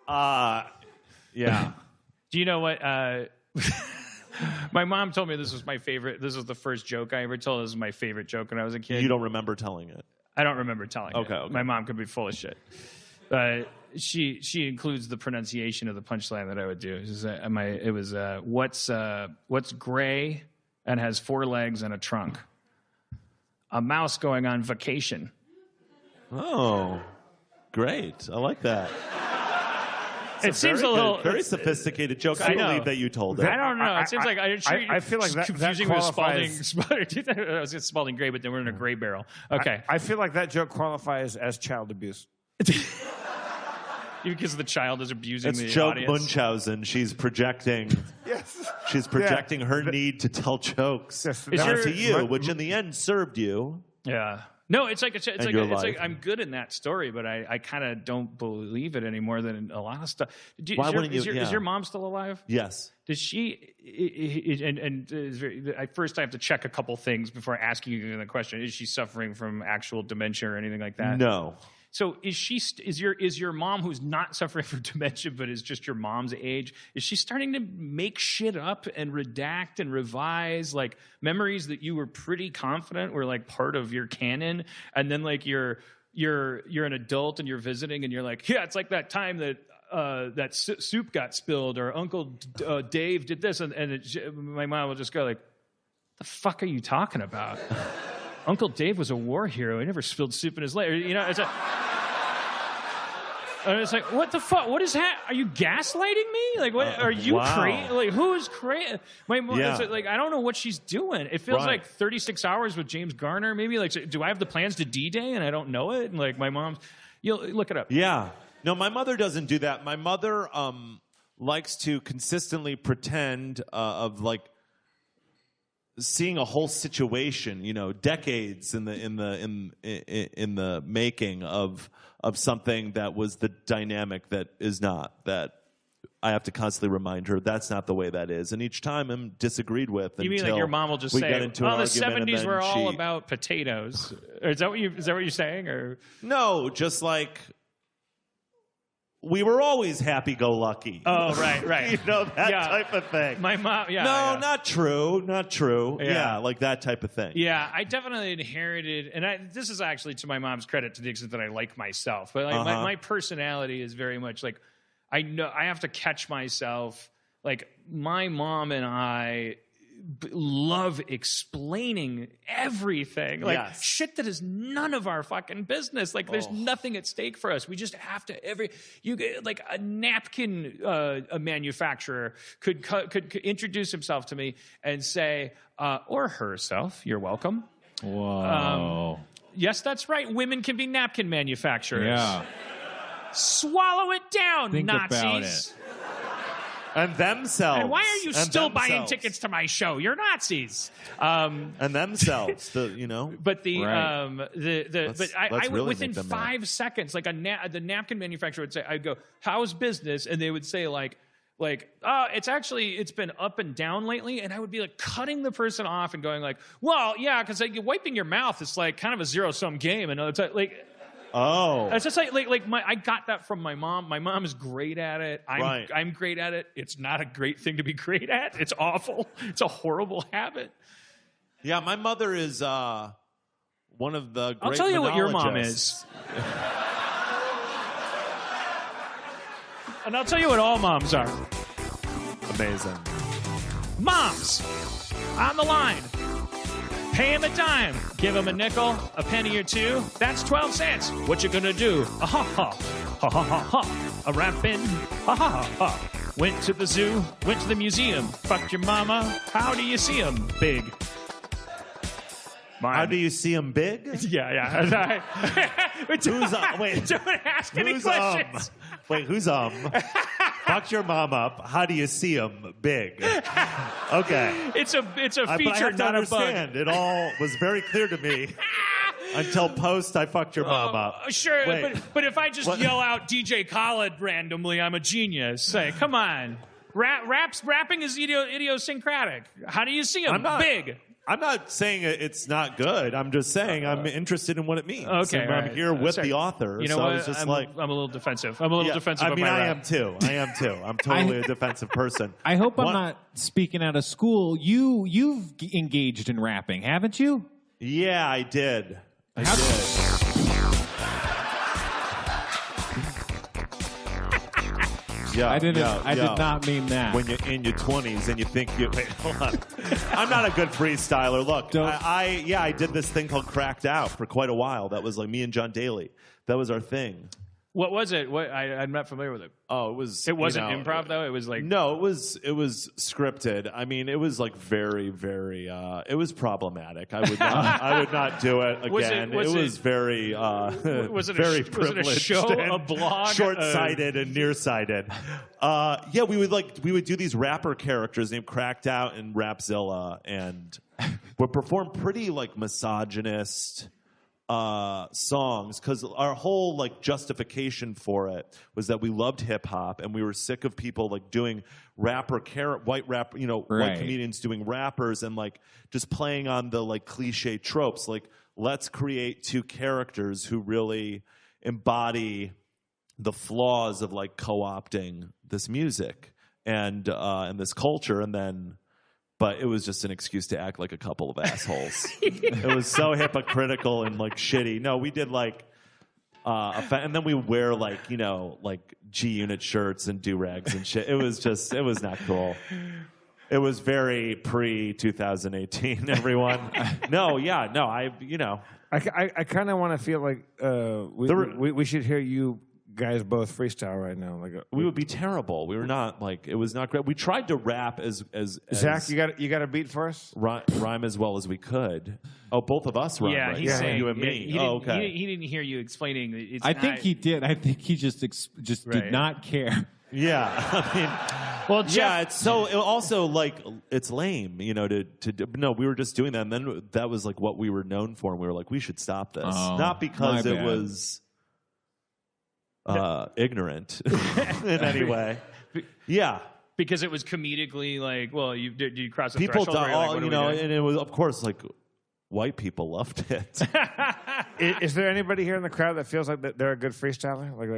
Yeah. Do you know what? My mom told me this was my favorite. This was the first joke I ever told. This was my favorite joke when I was a kid. You don't remember telling it? I don't remember telling it. Okay. My mom could be full of shit. She includes the pronunciation of the punchline that I would do. It was what's gray and has 4 legs and a trunk? A mouse going on vacation. Oh, great! I like that. It seems a little very sophisticated joke. I believe that you told it. I don't know. It seems like I feel like that confusing with Spalding. I was Spalding Gray, but then we're in a gray barrel. Okay. I feel like that joke qualifies as child abuse. Because the child is abusing it's the joke audience. Munchausen. She's projecting. Yes. She's projecting her need to tell jokes onto you, which in the end served you. Yeah. No, it's like I'm good in that story, but I kind of don't believe it any more than a lot of stuff. Is your mom still alive? Yes. Does she? I first I have to check a couple things before asking you the question. Is she suffering from actual dementia or anything like that? No. So is your mom, who's not suffering from dementia but is just your mom's age, is she starting to make shit up and redact and revise like memories that you were pretty confident were like part of your canon, and then like you're an adult and you're visiting and you're like, yeah, it's like that time that soup got spilled or Uncle Dave did this, and my mom will just go like, the fuck are you talking about? Uncle Dave was a war hero. He never spilled soup in his leg. You know, it's like, what the fuck? What is that? Are you gaslighting me? Like, what? Are you crazy? Like, who is crazy? My mom, like, I don't know what she's doing. It feels like 36 Hours with James Garner. Maybe like, so, do I have the plans to D-Day and I don't know it? And like, my mom's, you'll look it up. Yeah. No, my mother doesn't do that. My mother likes to consistently pretend of like seeing a whole situation, you know, decades in the making of something that was the dynamic that is not, that I have to constantly remind her that's not the way that is, and each time I'm disagreed with. You mean like your mom will just say, "Oh, the '70s were all about potatoes"? Or is that what you're saying? Or no, just like, we were always happy-go-lucky. Oh, right. You know, that type of thing. My mom, not true. Yeah, like that type of thing. Yeah, I definitely inherited, and this is actually to my mom's credit to the extent that I like myself, but like my personality is very much like, I know I have to catch myself. Like, my mom and I love explaining everything, like shit that is none of our fucking business. Like, there's nothing at stake for us. We just have to like a napkin manufacturer could introduce himself to me and say, or herself, "You're welcome." Whoa. Yes, that's right. Women can be napkin manufacturers. Yeah. Swallow it down, Think Nazis. about it. And themselves. And why are you still buying tickets to my show? You're Nazis. And themselves, you know. But really within 5 seconds, like the napkin manufacturer would say, I'd go, "How's business?" And they would say it's been up and down lately, and I would be like cutting the person off and going like, "Well, yeah, because like wiping your mouth is like kind of a zero-sum game," and it's like. Oh, it's just like I got that from my mom. My mom is great at it. I'm great at it. It's not a great thing to be great at. It's awful. It's a horrible habit. Yeah, my mother is one of the great I'll tell you what your mom is. And I'll tell you what all moms are. Amazing. Moms on the line. Pay him a dime. Give him a nickel, a penny or two. That's 12 cents. What you gonna do? Ha ha ha. Ha ha ha ha. A rapping. Ha ha ha ha. Went to the zoo. Went to the museum. Fucked your mama. How do you see him? Big. How do you see him big? Yeah. Who's wait? Don't ask any questions. Wait, who's Fuck your mom up. How do you see him big? Okay. It's a feature, not a bug. It all was very clear to me until post I fucked your mom up. Sure, but if I just yell out DJ Khaled randomly, I'm a genius. Say, come on. Rapping is idiosyncratic. How do you see him? Big. I'm not saying it's not good. I'm just saying I'm interested in what it means. Okay, and I'm right. here with Sorry. the author. You know so what? I was just I'm a little defensive. I'm a little defensive. I mean, of my I rap. am too. I'm totally a defensive person. I hope I'm not speaking out of school. You've engaged in rapping, haven't you? Yeah, I did. I did. Yeah, I didn't. yeah, I yeah. did not mean that. When you're in your 20s and you think you wait, hold on. I'm not a good freestyler. Look, I did this thing called Cracked Out for quite a while. That was like me and John Daly. That was our thing. What was it? I'm not familiar with it. Oh, it was. It wasn't improv though. It was like no, it was scripted. I mean, it was like very, very. It was problematic. I would not do it again. Was it was very. Was it very was it a show, and a blog, short-sighted and nearsighted? Yeah, we would do these rapper characters named Cracked Out and Rapzilla, and would perform pretty like misogynist songs, because our whole like justification for it was that we loved hip hop and we were sick of people like doing white comedians doing rappers and like just playing on the like cliche tropes. Like, let's create two characters who really embody the flaws of like co-opting this music and this culture, and then. But it was just an excuse to act like a couple of assholes. It was so hypocritical and like shitty. No, we did like, and then we wear like, like G-Unit shirts and do-rags and shit. It was not cool. It was very pre-2018, everyone. I kind of want to feel like we should hear you guys both freestyle right now. Like we would be terrible. We were not like, it was not great. We tried to rap as Zach, you got a beat for us? Rhyme as well as we could. Oh, both of us rhyme. Yeah, right? he's saying you and me. Okay. He didn't hear you explaining. I think he did. I think he just did not care. Yeah, I mean, well, Jeff, it's so it also like it's lame, to do. No, we were just doing that, and then that was like what we were known for, and we were like, we should stop this, not because it was ignorant in any way. Yeah, because it was comedically like, well, did you cross the people threshold? and it was of course like white people loved it. Is there anybody here in the crowd that feels like they're a good freestyler? Like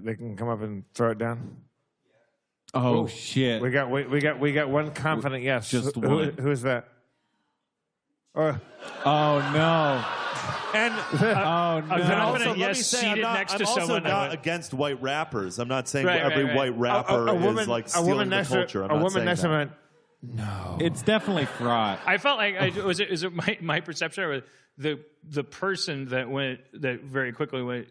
they can come up and throw it down? Oh shit! We got one confident yes. Just one. Who's that? Oh no! And a confident yes seated next to someone. I'm also not against white rappers. I'm not saying white rapper is like a stealing woman the culture. A woman next to me. No, it's definitely fraught. I felt like is it my perception or the person that very quickly went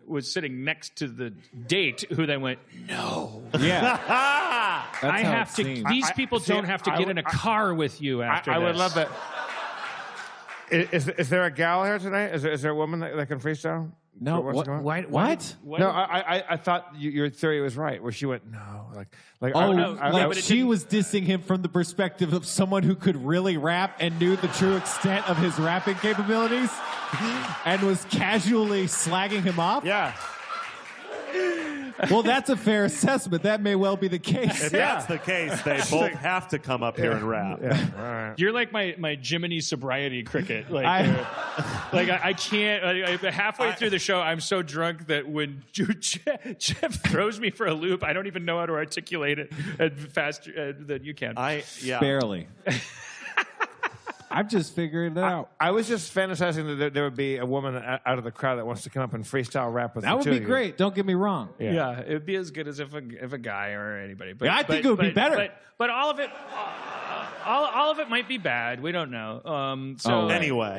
was sitting next to the date who then went no. Yeah. I have to. These people don't have to get in a car with you after this. I would love that. Is there a gal here tonight? Is there a woman that can freestyle? No. What? No, I thought your theory was right, where she went no, she was dissing him from the perspective of someone who could really rap and knew the true extent of his rapping capabilities, and was casually slagging him off. Yeah. Well, that's a fair assessment. That may well be the case. If that's the case, they both have to come up here and rap. Yeah. All right. You're like my Jiminy sobriety cricket. I can't. Halfway through the show, I'm so drunk that when Jeff throws me for a loop, I don't even know how to articulate it faster than you can. Barely. I'm just figuring it out. I was just fantasizing that there would be a woman out of the crowd that wants to come up and freestyle rap with that would be great. Don't get me wrong. Yeah, it would be as good as if a guy or anybody. But I think it would be better. But all of it might be bad. We don't know. Anyway.